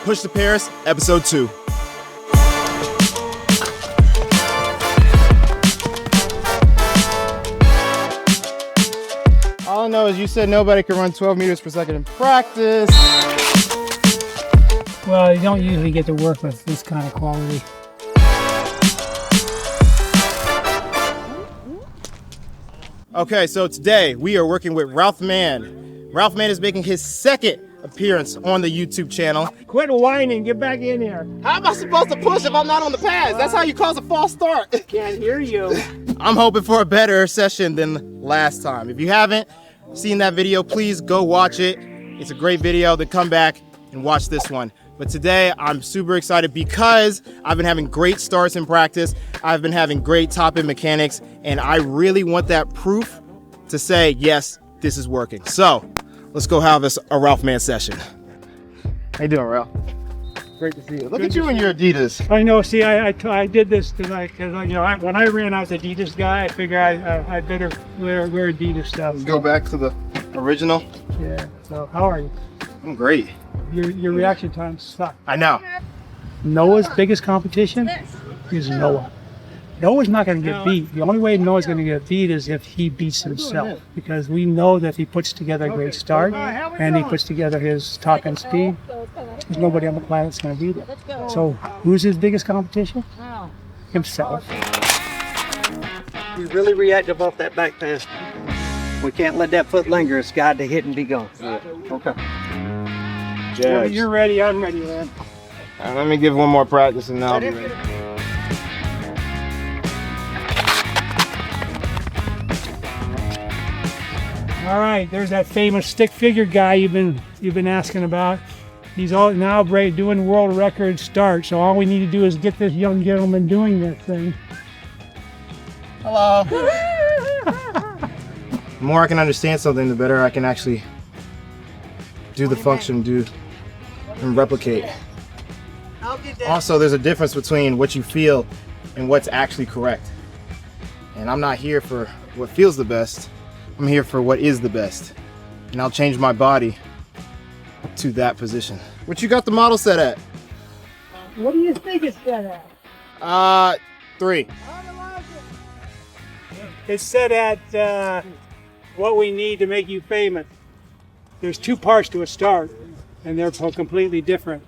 Push2Paris, episode 2. All I know is you said nobody can run 12 meters per second in practice. Well, you don't usually get to work with this kind of quality. Okay, so today we are working with Ralph Mann. Ralph Mann is making his second appearance on the YouTube channel. Quit whining, get back in here. How am I supposed to push if I'm not on the pads? That's how you cause a false start. Can't hear you. I'm hoping for a better session than last time. If you haven't seen that video, please go watch it. It's a great video. Then come back and watch this one. But today I'm super excited because I've been having great starts in practice. I've been having great top end mechanics, and I really want that proof to say, yes, this is working. So let's go have a Ralph Mann session. How you doing, Ralph? Great to see you. Look at you in your Adidas. I know, see, I did this tonight because, you know, when I ran, I was an Adidas guy. I figured I better wear Adidas stuff. Let's go back to the original. Yeah, so how are you? I'm great. Your reaction times suck. I know. Noah's biggest competition is Noah. Noah's not going to get beat. The only way Noah's going to get beat is if he beats himself, because we know that if he puts together a great start and he puts together his top end speed, there's nobody on the planet that's going to beat him. So who's his biggest competition? Himself. He's really reactive off that back pass. We can't let that foot linger. It's got to hit and be gone. Yeah. Okay. Well, you're ready, I'm ready, man. Let me give one more practice and then I'll be ready. All right, there's that famous stick figure guy you've been asking about. He's all now doing world record start. So all we need to do is get this young gentleman doing this thing. Hello. The more I can understand something, the better I can actually do the function, and replicate. Also, there's a difference between what you feel and what's actually correct. And I'm not here for what feels the best. I'm here for what is the best. And I'll change my body to that position. What you got the model set at? What do you think it's set at? 3. It's set at what we need to make you famous. There's 2 parts to a start, and they're completely different.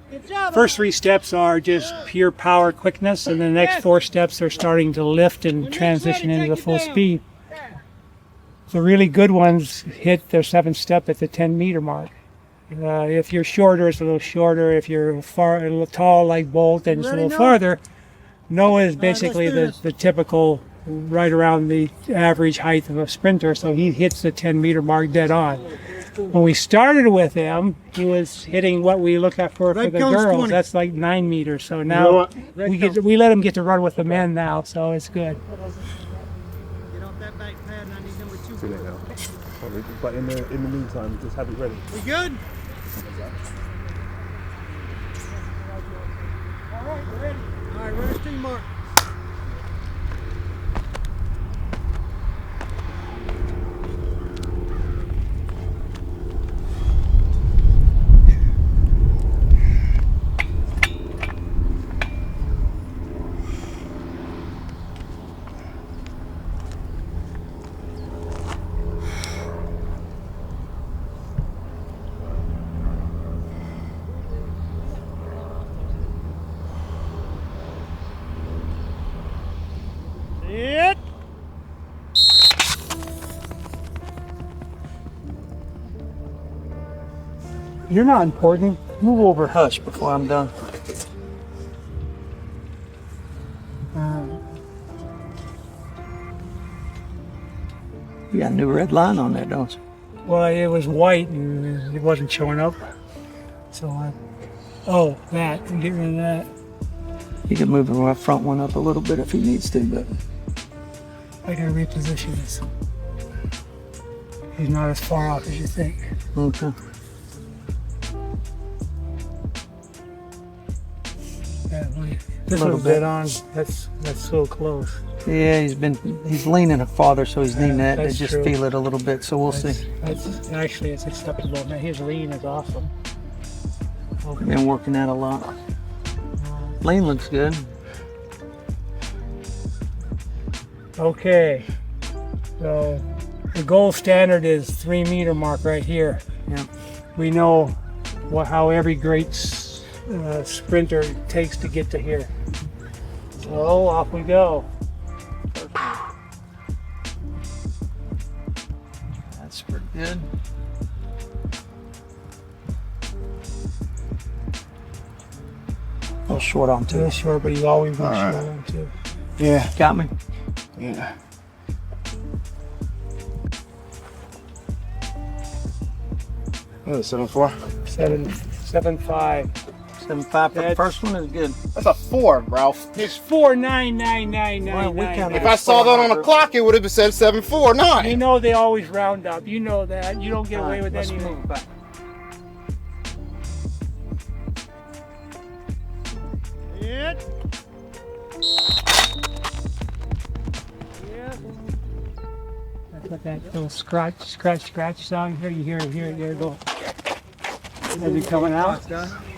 First 3 steps are just pure power quickness, and the next 4 steps are starting to lift and transition into the full speed. The really good ones hit their 7th step at the 10-meter mark. If you're shorter, it's a little shorter. If you're a little tall like Bolt, then it's a little farther. Noah is basically the typical right around the average height of a sprinter, so he hits the 10-meter mark dead on. When we started with him, he was hitting what we look at for the girls. 20. That's like 9 meters. So now we let him get to run with the men now, so it's good. Get off that back pad, I need number 2. But in the meantime, just have it ready. We good? All right, we're ready. All right, where's team mark? You're not important. Move over. Hush before I'm done. You got a new red line on there, don't you? Well, it was white and it wasn't showing up. So that. Get rid of that. You can move the front one up a little bit if he needs to, but I gotta reposition this. He's not as far off as you think. okay. This one's dead on. That's so close. Yeah, he's leaning farther, so he's needing that to that's just true. feel it a little bit. So we'll see. Actually, it's acceptable. Man, his lean is awesome. We've been working that a lot. Lane looks good. Okay, so the gold standard is 3 meter mark right here. Yeah. We know how every great sprinter takes to get to here. So off we go. That's pretty good. A little short on A two. little short, but you always want All right. short on too. Yeah. Got me. Yeah. What is it, 7.4? 7.5. 7.5 for the first one is good. That's a 4, Ralph. It's 4.99999. Well, we kinda- If I saw that on the clock, it would have said 7.49. You know they always round up. You know that. You don't get away with Let's anything. move back. That's what that little scratch sound here. You hear it there go. As it coming out.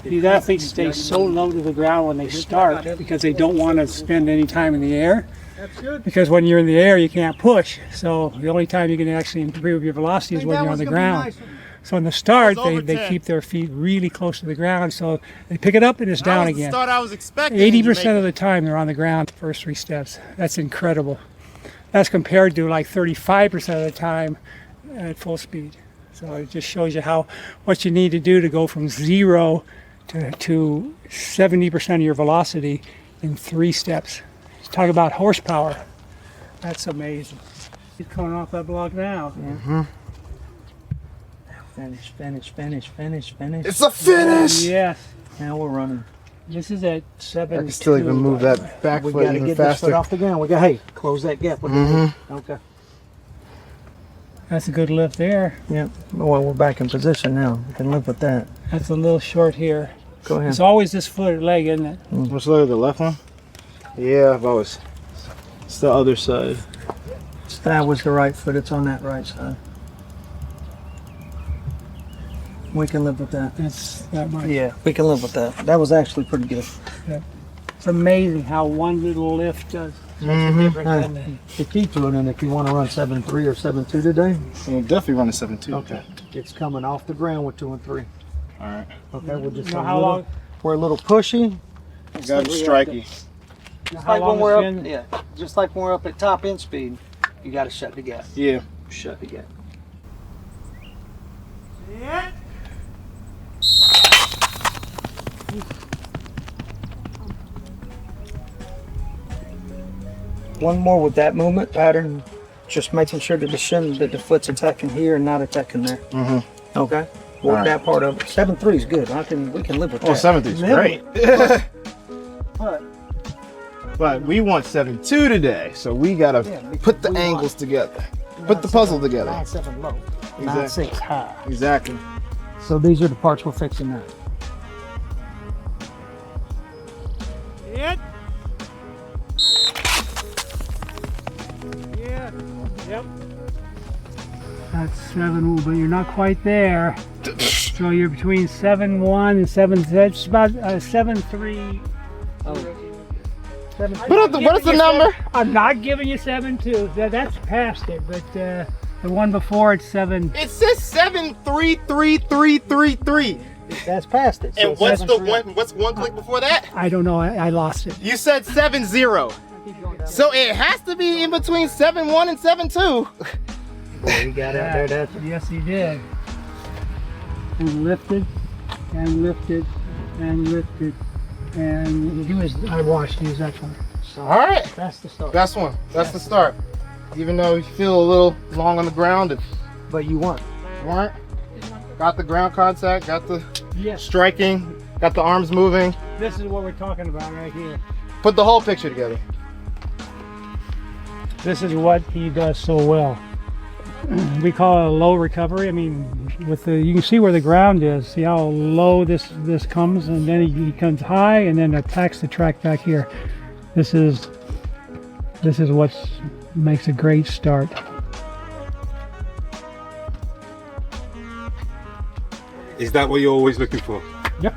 These athletes stay so low to the ground when they start because they don't want to spend any time in the air. Because when you're in the air, you can't push. So the only time you can actually improve your velocity is when you're on the ground. So in the start, they keep their feet really close to the ground. So they pick it up and it's down again. Start I was expecting. 80% of the time they're on the ground first 3 steps. That's incredible. That's compared to like 35% of the time at full speed. So it just shows you what you need to do to go from 0 to 70% of your velocity in 3 steps. Talk about horsepower. That's amazing. He's coming off that block now. Mm-hmm. Finish. It's a finish. Yes. Now we're running. This is at 7. I can still even move that back We foot got to even get this foot faster. off the ground. We got, hey, close that gap. Okay. That's a good lift there. Yeah. Well, we're back in position now. We can live with that. That's a little short here. Go ahead. It's always this foot or leg, isn't it? Which leg, the left one? Yeah, I've always. It's the other side. That was the right foot. It's on that right side. We can live with that. That's that much. Yeah, we can live with that. That was actually pretty good. It's amazing how one little lift does such a difference. In the, The key to it, and if you want to run 7.3 or 7.2 today, We'll definitely run a 7.2. okay, it's coming off the ground with 2 and 3. All right. Okay, we'll just you know how long? we're a little pushy. Got it striky. How long we're it's up, been? yeah, just like when we're up at top end speed, you got to shut the gap. Yeah. Shut the gap. One more with that movement pattern, just making sure that the foot's attacking here and not attacking there. Mm-hmm. Okay, work All right. that part of it. 7.3 is good. We can live with that. Oh, 7.3 is great. But we want 7.2 today, so we gotta because put the we angles together. Put the puzzle together. 9.7 low, Exactly. 9.6 high. Exactly. So these are the parts we're fixing now. Yep. That's 7, but you're not quite there. So you're between 7.1 and 7. That's about 7.3. What is the number? I'm not giving you 7.2. That's past it, but the one before it's 7. It says 7.33333. That's past it. And So what's the 7.3. one? What's one click before that? I don't know. I lost it. You said 7.0. So it has to be in between 7.1 and 7.2. Boy, you got out there. That's Yes, he did. And lifted, and lifted, and lifted, and he was. I watched. He was excellent. All right. that's the start. That's one. That's the start. Even though you feel a little long on the ground, it But you weren't. weren't. Got the ground contact. Got the Yes. striking. Got the arms moving. This is what we're talking about right here. Put the whole picture together. This is what he does so well. We call it a low recovery. I mean, you can see where the ground is. See how low this comes, and then he comes high, and then attacks the track back here. This is what makes a great start. Is that what you're always looking for? Yep.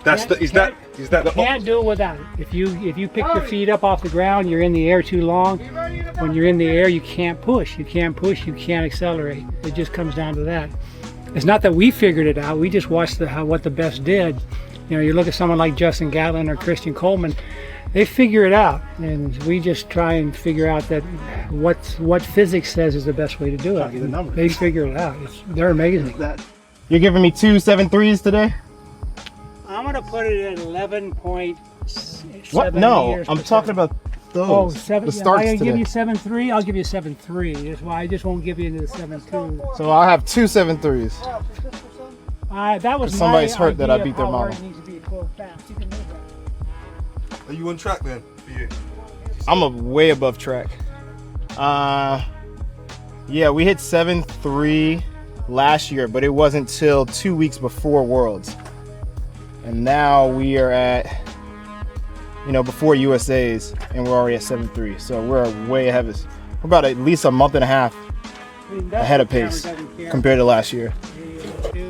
That's the, is that the Can't do it without it. If you pick your feet up off the ground, you're in the air too long. When you're in the air, you can't push. You can't push. You can't accelerate. It just comes down to that. It's not that we figured it out. We just watched what the best did. You know, you look at someone like Justin Gatlin or Christian Coleman. They figure it out, and we just try and figure out that what physics says is the best way to do it. They figure it out. They're amazing. You're giving me 2 7.3s today? I'm gonna put it at 11.7. What? No, I'm talking about those. Oh, 7. The starts I today. give you 7.3. I'll give you 7.3. That's why I just won't give you the 7.2. So I'll have 2 7.3s. That was Somebody's my hurt that I idea beat of their how hard mama. it needs to be to go fast. You can move that. Are you on track then? For you? I'm way above track. Yeah, we hit 7.3 last year, but it wasn't till 2 weeks before Worlds. And now we are at, before USA's, and we're already at 7.3. So we're way ahead of us. We're about at least a month and a half ahead of pace compared to last year.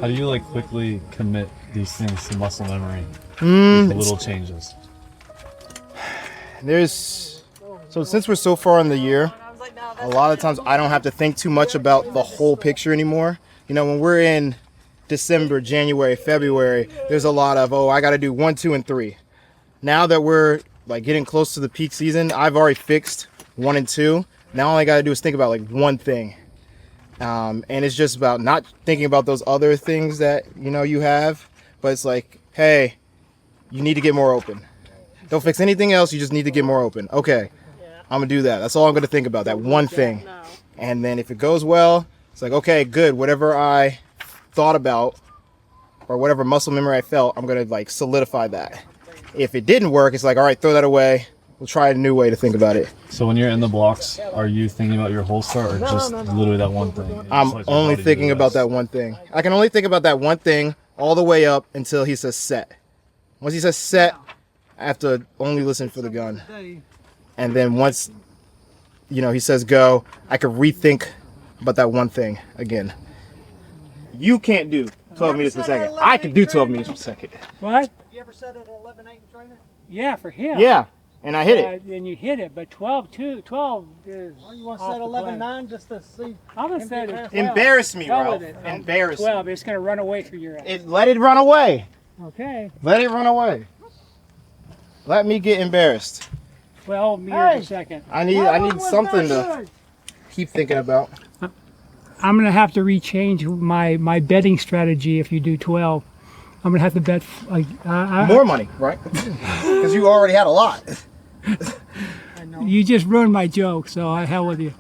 How do you quickly commit these things to muscle memory? The little changes. So since we're so far in the year, a lot of times I don't have to think too much about the whole picture anymore. When we're in December, January, February, there's a lot of, I got to do 1, 2, and 3. Now that we're getting close to the peak season, I've already fixed 1 and 2. Now all I got to do is think about one thing. And it's just about not thinking about those other things that, you have, but it's hey, you need to get more open. Don't fix anything else. You just need to get more open. Okay, I'm going to do that. That's all I'm going to think about, that one thing. And then if it goes well, it's okay, good. Whatever I thought about or whatever muscle memory I felt, I'm going to solidify that. If it didn't work, it's all right, throw that away. We'll try a new way to think about it. So when you're in the blocks, are you thinking about your whole start or just literally that one thing? I'm only thinking about that one thing. I can only think about that one thing all the way up until he says set. Once he says set, I have to only listen for the gun. And then once, he says go, I can rethink about that one thing again. You can't do 12 meters per second. I can do 12 meters per second. What? You ever set it at 11.8 in training? Yeah, for him. Yeah, and I hit it. And you hit it, but 12 is You want to set 11.9 just to see? I'm going to set it 12. Embarrass me, Go Ralph. with it. Embarrass me. 12, it's going to run away from your ass. Let it run away. Okay. Let it run away. Let me get embarrassed. 12 meters a second. I need something to keep thinking about. I'm going to have to rechange my betting strategy if you do 12. I'm going to have to bet More money, right? Because you already had a lot. You just ruined my joke, so I hell with you.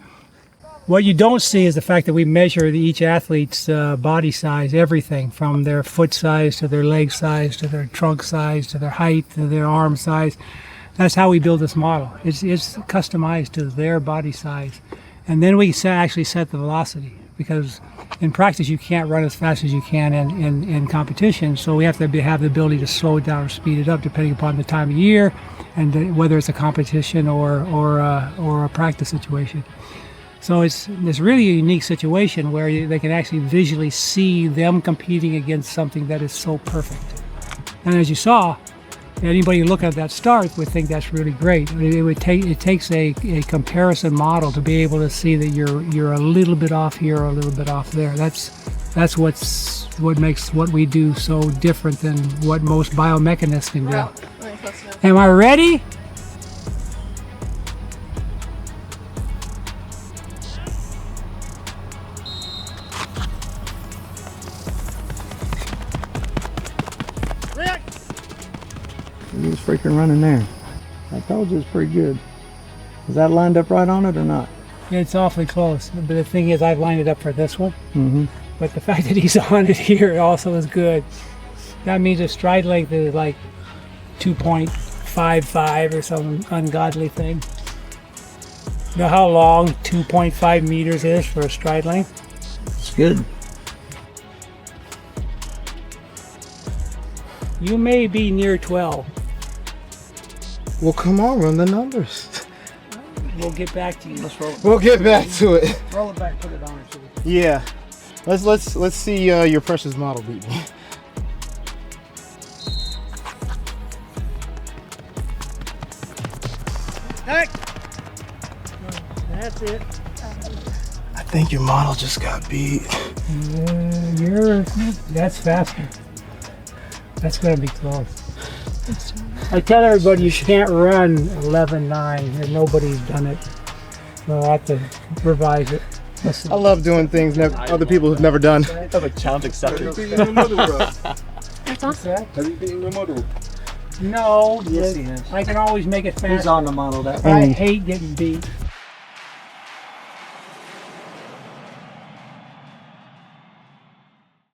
What you don't see is the fact that we measure each athlete's body size, everything from their foot size to their leg size to their trunk size to their height to their arm size. That's how we build this model. It's customized to their body size. And then we actually set the velocity, because in practice you can't run as fast as you can in competition, so we have to have the ability to slow it down or speed it up depending upon the time of year and whether it's a competition or a practice situation. So it's really a unique situation where they can actually visually see them competing against something that is so perfect. And as you saw, anybody who look at that start would think that's really great. It takes a comparison model to be able to see that you're a little bit off here or a little bit off there. That's what makes what we do so different than what most biomechanists can do. Am I ready? He was freaking running there. I told you it's pretty good. Is that lined up right on it or not? It's awfully close, but the thing is I've lined it up for this one. Mm-hmm. But the fact that he's on it here also is good. That means his stride length is 2.55 or some ungodly thing. You know how long 2.5 meters is for a stride length? It's good. You may be near 12. Well, come on, run the numbers. We'll get back to you. We'll get back to it. Roll it back, put it on. Yeah. Let's see your precious model beat me. That's it. I think your model just got beat. That's faster. That's gonna be close. I tell everybody you can't run 11.9 and nobody's done it. So I have to revise it. Listen. I love doing things other people have never done. Have a challenge accepted. That's awesome. Have you been in the model? No, Yes, he has. I can always make it faster. He's on the model that I hate getting beat.